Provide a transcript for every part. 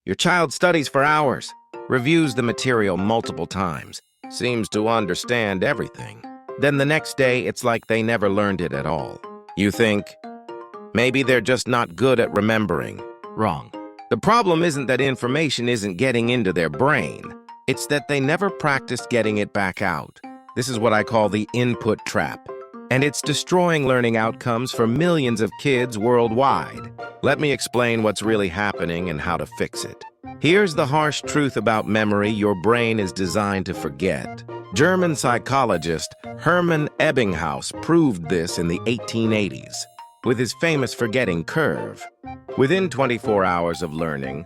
Your child studies for hours, reviews the material multiple times, seems to understand everything. Then the next day, it's like they never learned it at all. You think, maybe they're just not good at remembering. Wrong. The problem isn't that information isn't getting into their brain. It's that they never practiced getting it back out. This is what I call the input trap. And it's destroying learning outcomes for millions of kids worldwide. Let me explain what's really happening and how to fix it. Here's the harsh truth about memory: your brain is designed to forget. German psychologist Hermann Ebbinghaus proved this in the 1880s with his famous forgetting curve. Within 24 hours of learning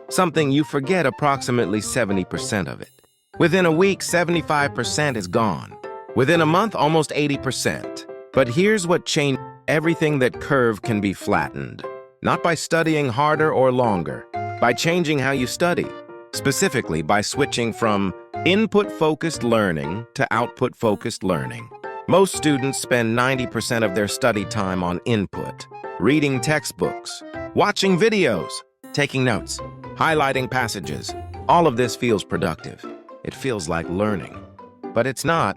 something, you forget approximately 70% of it. Within a week, 75% is gone. Within a month, almost 80%. But here's what changed everything: that curve can be flattened. Not by studying harder or longer, by changing how you study. Specifically, by switching from input-focused learning to output-focused learning. Most students spend 90% of their study time on input, reading textbooks, watching videos, taking notes, highlighting passages. All of this feels productive. It feels like learning. But it's not.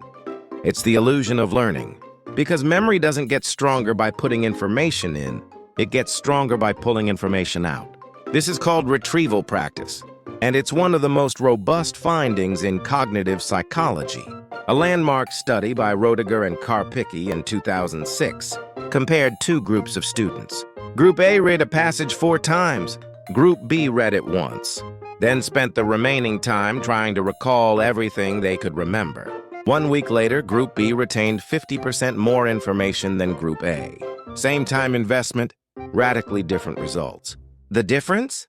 It's the illusion of learning. Because memory doesn't get stronger by putting information in. It gets stronger by pulling information out. This is called retrieval practice. And it's one of the most robust findings in cognitive psychology. A landmark study by Roediger and Karpicki in 2006 compared two groups of students. Group A read a passage 4 times. Group B read it once, then spent the remaining time trying to recall everything they could remember. 1 week later, Group B retained 50% more information than Group A. Same time investment, radically different results. The difference?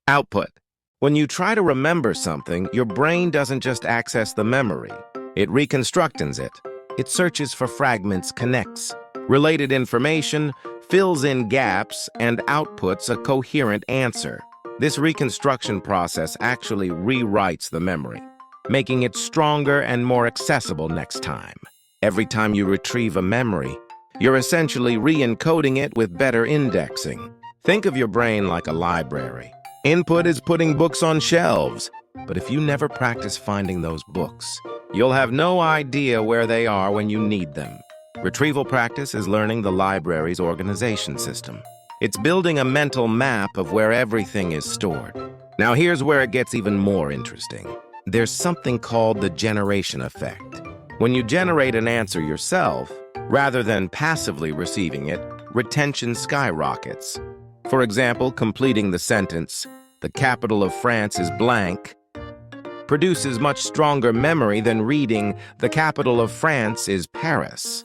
Output. When you try to remember something, your brain doesn't just access the memory. It reconstructs it. It searches for fragments, connects related information, fills in gaps, and outputs a coherent answer. This reconstruction process actually rewrites the memory, making it stronger and more accessible next time. Every time you retrieve a memory, you're essentially re-encoding it with better indexing. Think of your brain like a library. Input is putting books on shelves, but if you never practice finding those books, you'll have no idea where they are when you need them. Retrieval practice is learning the library's organization system. It's building a mental map of where everything is stored. Now here's where it gets even more interesting. There's something called the generation effect. When you generate an answer yourself, rather than passively receiving it, retention skyrockets. For example, completing the sentence, "The capital of France is blank," produces much stronger memory than reading, "The capital of France is Paris."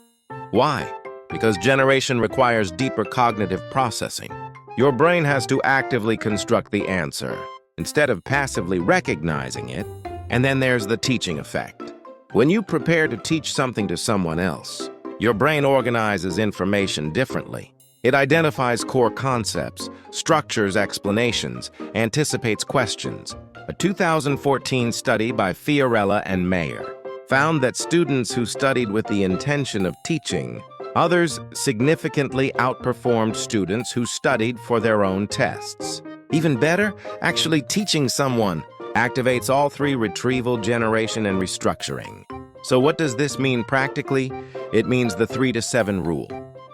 Why? Because generation requires deeper cognitive processing. Your brain has to actively construct the answer, instead of passively recognizing it. And then there's the teaching effect. When you prepare to teach something to someone else, your brain organizes information differently. It identifies core concepts, structures explanations, anticipates questions. A 2014 study by Fiorella and Mayer found that students who studied with the intention of teaching others significantly outperformed students who studied for their own tests. Even better, actually teaching someone activates all 3: retrieval, generation, and restructuring. So what does this mean practically? It means the 3 to 7 rule.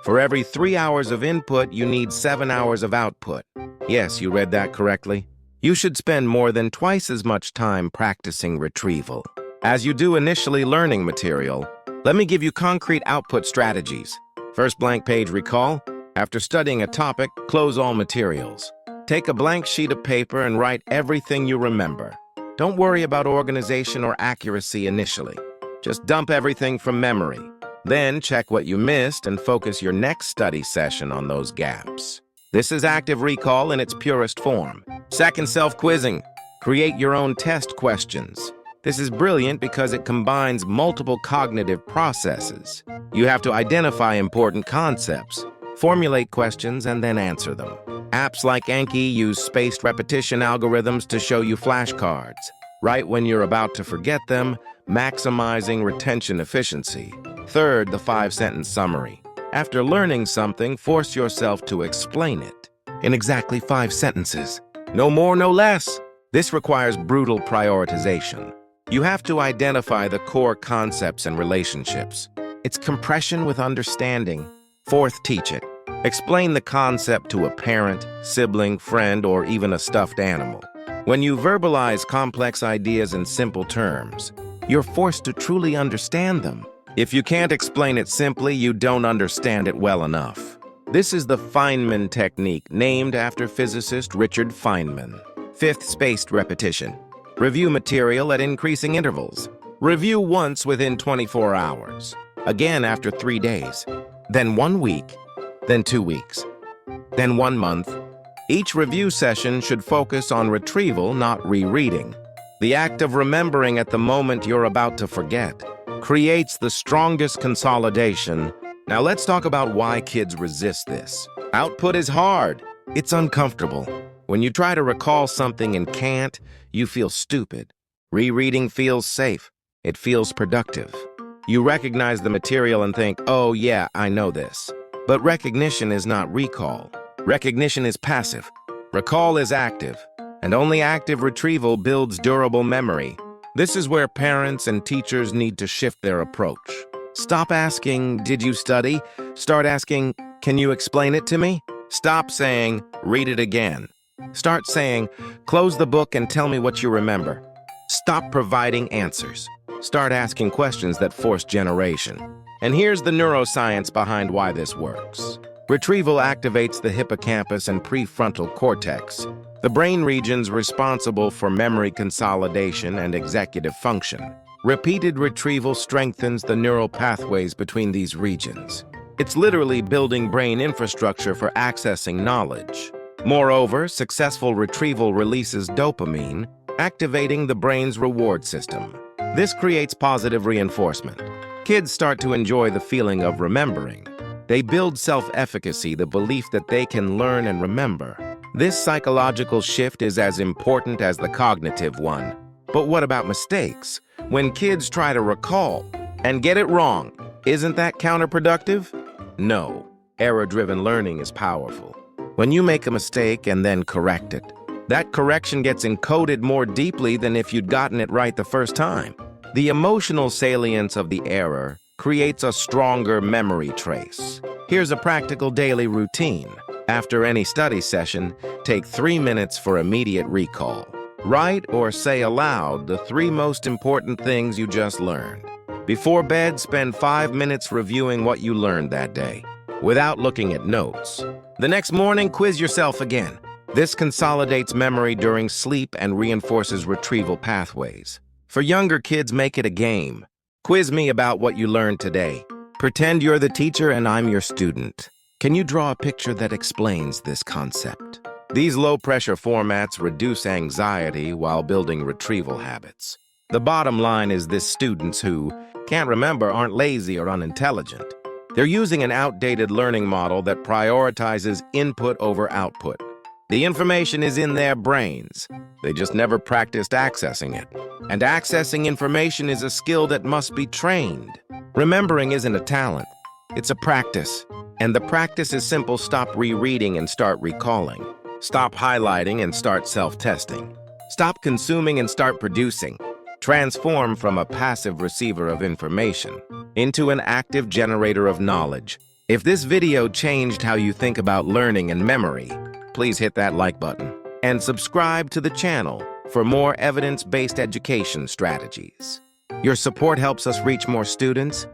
For every 3 hours of input, you need 7 hours of output. Yes, you read that correctly. You should spend more than twice as much time practicing retrieval as you do initially learning material. Let me give you concrete output strategies. First, blank page recall. After studying a topic, close all materials. Take a blank sheet of paper and write everything you remember. Don't worry about organization or accuracy initially. Just dump everything from memory. Then check what you missed and focus your next study session on those gaps. This is active recall in its purest form. Second, self-quizzing. Create your own test questions. This is brilliant because it combines multiple cognitive processes. You have to identify important concepts, formulate questions, and then answer them. Apps like Anki use spaced repetition algorithms to show you flashcards, right when you're about to forget them, maximizing retention efficiency. Third, the 5-sentence summary. After learning something, force yourself to explain it in exactly 5 sentences. No more, no less. This requires brutal prioritization. You have to identify the core concepts and relationships. It's compression with understanding. Fourth, teach it. Explain the concept to a parent, sibling, friend, or even a stuffed animal. When you verbalize complex ideas in simple terms, you're forced to truly understand them. If you can't explain it simply, you don't understand it well enough. This is the Feynman technique, named after physicist Richard Feynman. Fifth, spaced repetition. Review material at increasing intervals. Review once within 24 hours, again after 3 days, then 1 week, then 2 weeks, then 1 month. Each review session should focus on retrieval, not rereading. The act of remembering at the moment you're about to forget creates the strongest consolidation. Now let's talk about why kids resist this. Output is hard. It's uncomfortable. When you try to recall something and can't, you feel stupid. Rereading feels safe. It feels productive. You recognize the material and think, oh yeah, I know this. But recognition is not recall. Recognition is passive. Recall is active. And only active retrieval builds durable memory. This is where parents and teachers need to shift their approach. Stop asking, did you study? Start asking, can you explain it to me? Stop saying, read it again. Start saying, close the book and tell me what you remember. Stop providing answers. Start asking questions that force generation. And here's the neuroscience behind why this works. Retrieval activates the hippocampus and prefrontal cortex, the brain regions responsible for memory consolidation and executive function. Repeated retrieval strengthens the neural pathways between these regions. It's literally building brain infrastructure for accessing knowledge. Moreover, successful retrieval releases dopamine, activating the brain's reward system. This creates positive reinforcement. Kids start to enjoy the feeling of remembering. They build self-efficacy, the belief that they can learn and remember. This psychological shift is as important as the cognitive one. But what about mistakes? When kids try to recall and get it wrong, isn't that counterproductive? No. Error-driven learning is powerful. When you make a mistake and then correct it, that correction gets encoded more deeply than if you'd gotten it right the first time. The emotional salience of the error creates a stronger memory trace. Here's a practical daily routine. After any study session, take 3 minutes for immediate recall. Write or say aloud the 3 most important things you just learned. Before bed, spend 5 minutes reviewing what you learned that day, without looking at notes. The next morning, quiz yourself again. This consolidates memory during sleep and reinforces retrieval pathways. For younger kids, make it a game. Quiz me about what you learned today. Pretend you're the teacher and I'm your student. Can you draw a picture that explains this concept? These low-pressure formats reduce anxiety while building retrieval habits. The bottom line is this: students who can't remember aren't lazy or unintelligent. They're using an outdated learning model that prioritizes input over output. The information is in their brains. They just never practiced accessing it. And accessing information is a skill that must be trained. Remembering isn't a talent. It's a practice. And the practice is simple: stop rereading and start recalling. Stop highlighting and start self-testing. Stop consuming and start producing. Transform from a passive receiver of information into an active generator of knowledge. If this video changed how you think about learning and memory, please hit that like button and subscribe to the channel for more evidence-based education strategies. Your support helps us reach more students,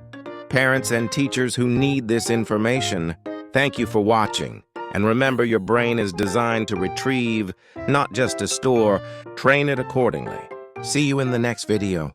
parents, and teachers who need this information. Thank you for watching. And remember, your brain is designed to retrieve, not just to store. Train it accordingly. See you in the next video.